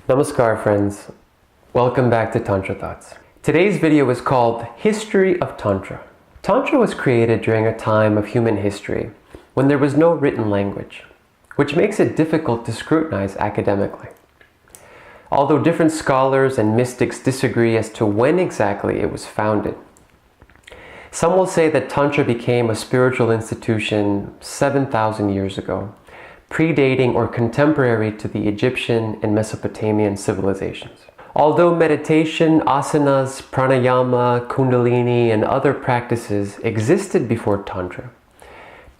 Namaskar friends, welcome back to Tantra Thoughts. Today's video is called History of Tantra. Tantra was created during a time of human history when there was no written language, which makes it difficult to scrutinize academically. Although different scholars and mystics disagree as to when exactly it was founded. Some will say that Tantra became a spiritual institution 7,000 years ago, predating or contemporary to the Egyptian and Mesopotamian civilizations. Although meditation, asanas, pranayama, kundalini, and other practices existed before Tantra,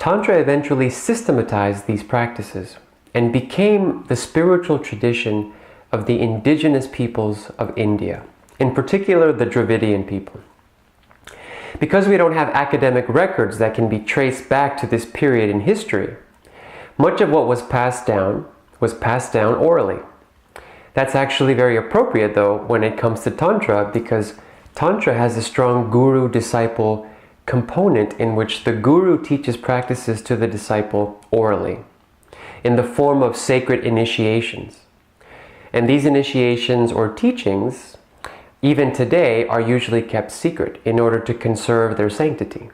Tantra eventually systematized these practices and became the spiritual tradition of the indigenous peoples of India, in particular the Dravidian people. Because we don't have academic records that can be traced back to this period in history, much of what was passed down orally. That's actually very appropriate though when it comes to Tantra, because Tantra has a strong guru-disciple component in which the guru teaches practices to the disciple orally, in the form of sacred initiations. And these initiations or teachings, even today, are usually kept secret in order to conserve their sanctity.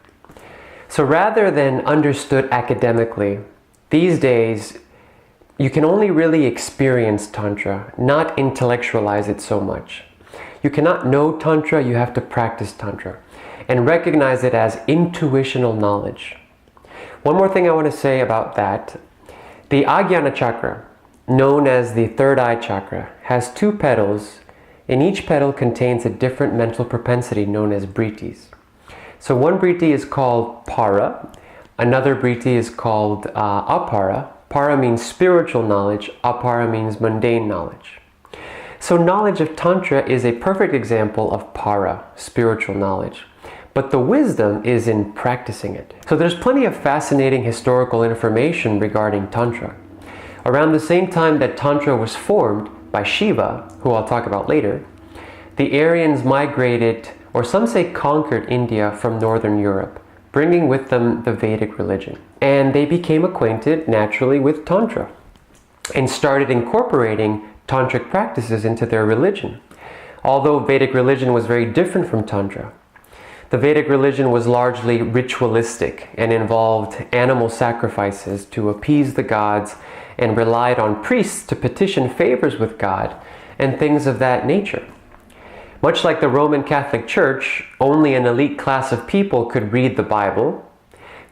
So rather than understood academically, these days, you can only really experience Tantra, not intellectualize it so much. You cannot know Tantra, you have to practice Tantra and recognize it as intuitional knowledge. One more thing I want to say about that. The Ajnana chakra, known as the third eye chakra, has two petals, and each petal contains a different mental propensity known as vrittis. So one vritti is called para, another vritti is called apara. Para means spiritual knowledge, apara means mundane knowledge. So knowledge of Tantra is a perfect example of para, spiritual knowledge. But the wisdom is in practicing it. So there's plenty of fascinating historical information regarding Tantra. Around the same time that Tantra was formed by Shiva, who I'll talk about later, the Aryans migrated, or some say conquered, India from northern Europe, bringing with them the Vedic religion. And they became acquainted naturally with Tantra and started incorporating tantric practices into their religion. Although Vedic religion was very different from Tantra, the Vedic religion was largely ritualistic and involved animal sacrifices to appease the gods and relied on priests to petition favors with God and things of that nature. Much like the Roman Catholic Church, only an elite class of people could read the Bible.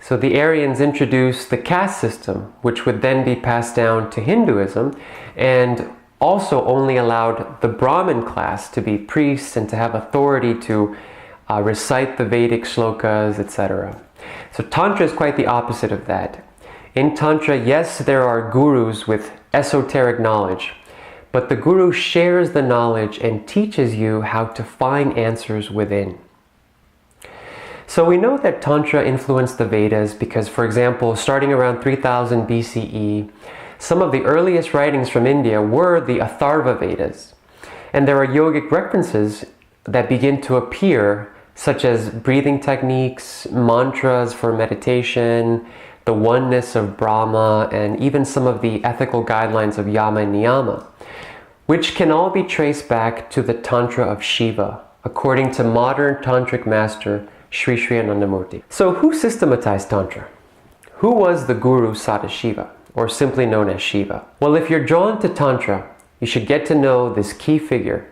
So the Aryans introduced the caste system, which would then be passed down to Hinduism, and also only allowed the Brahmin class to be priests and to have authority to recite the Vedic shlokas, etc. So Tantra is quite the opposite of that. In Tantra, yes, there are gurus with esoteric knowledge, but the guru shares the knowledge and teaches you how to find answers within. So we know that Tantra influenced the Vedas because, for example, starting around 3000 BCE, some of the earliest writings from India were the Atharva Vedas. And there are yogic references that begin to appear, such as breathing techniques, mantras for meditation, the oneness of Brahma, and even some of the ethical guidelines of Yama and Niyama, which can all be traced back to the Tantra of Shiva, according to modern Tantric master Shrii Shrii Anandamurti. So who systematized Tantra? Who was the Guru Sadashiva, or simply known as Shiva? Well, if you're drawn to Tantra, you should get to know this key figure.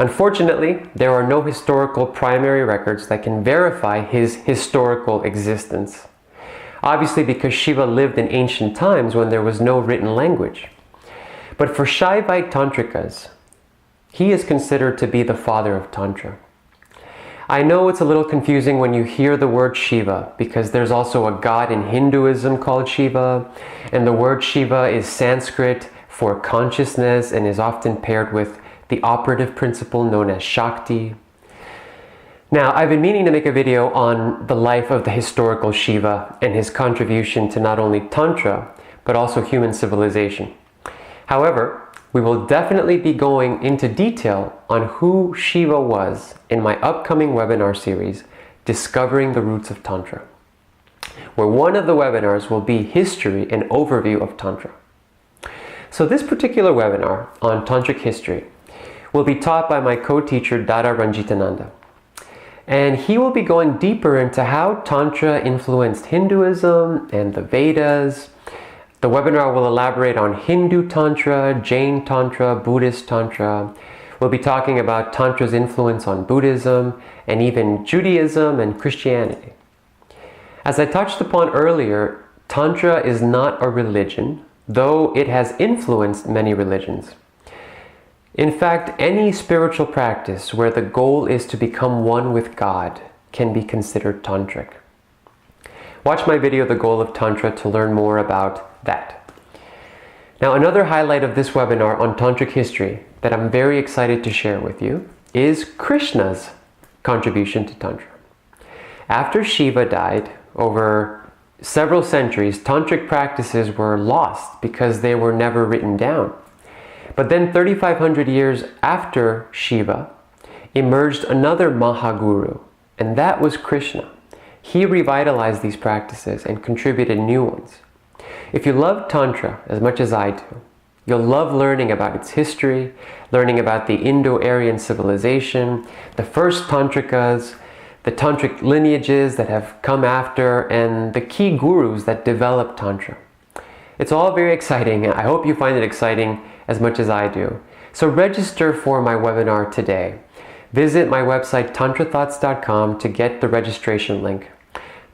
Unfortunately, there are no historical primary records that can verify his historical existence. Obviously, because Shiva lived in ancient times when there was no written language. But for Shaivite Tantrikas, he is considered to be the father of Tantra. I know it's a little confusing when you hear the word Shiva, because there's also a god in Hinduism called Shiva, and the word Shiva is Sanskrit for consciousness and is often paired with the operative principle known as Shakti. Now, I've been meaning to make a video on the life of the historical Shiva and his contribution to not only Tantra, but also human civilization. However, we will definitely be going into detail on who Shiva was in my upcoming webinar series, Discovering the Roots of Tantra, where one of the webinars will be history and overview of Tantra. So this particular webinar on Tantric history will be taught by my co-teacher Dada Ranjitananda. And he will be going deeper into how Tantra influenced Hinduism and the Vedas. The webinar will elaborate on Hindu Tantra, Jain Tantra, Buddhist Tantra. We'll be talking about Tantra's influence on Buddhism and even Judaism and Christianity. As I touched upon earlier, Tantra is not a religion, though it has influenced many religions. In fact, any spiritual practice where the goal is to become one with God can be considered tantric. Watch my video, The Goal of Tantra, to learn more about that. Now, another highlight of this webinar on Tantric history that I'm very excited to share with you is Krishna's contribution to Tantra. After Shiva died, over several centuries, Tantric practices were lost because they were never written down. But then 3,500 years after Shiva, emerged another Mahaguru, and that was Krishna. He revitalized these practices and contributed new ones. If you love Tantra as much as I do, you'll love learning about its history, learning about the Indo-Aryan civilization, the first Tantrikas, the Tantric lineages that have come after, and the key gurus that developed Tantra. It's all very exciting. I hope you find it exciting as much as I do. So register for my webinar today. Visit my website tantrathoughts.com to get the registration link.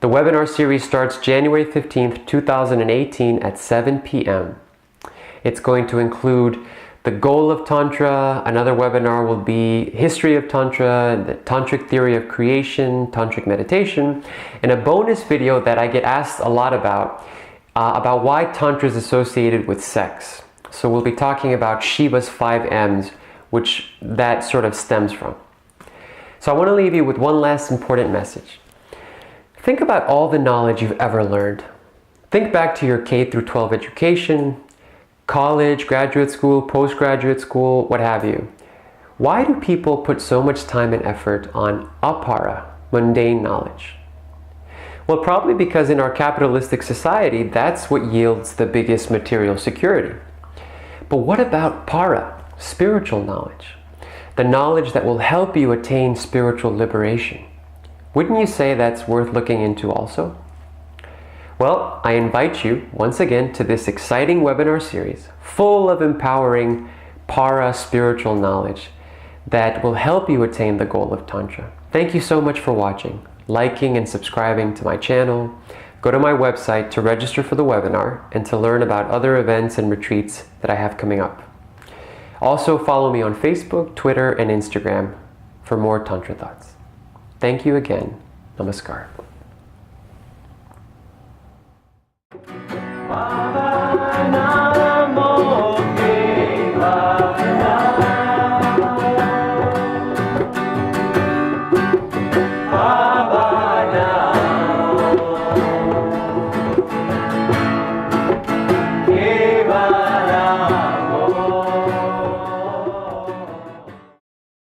The webinar series starts January 15th, 2018 at 7 p.m. It's going to include the goal of Tantra. Another webinar will be history of Tantra, the Tantric theory of creation, Tantric meditation, and a bonus video that I get asked a lot about why Tantra is associated with sex. So we'll be talking about Shiva's 5 M's, which that sort of stems from. So I want to leave you with one last important message. Think about all the knowledge you've ever learned. Think back to your K through 12 education, college, graduate school, postgraduate school, what have you. Why do people put so much time and effort on apara, mundane knowledge? Well, probably because in our capitalistic society, that's what yields the biggest material security. But what about para, spiritual knowledge? The knowledge that will help you attain spiritual liberation. Wouldn't you say that's worth looking into also? Well, I invite you once again to this exciting webinar series full of empowering para spiritual knowledge that will help you attain the goal of Tantra. Thank you so much for watching, liking and subscribing to my channel. Go to my website to register for the webinar and to learn about other events and retreats that I have coming up. Also follow me on Facebook, Twitter, and Instagram for more Tantra thoughts. Thank you again. Namaskar.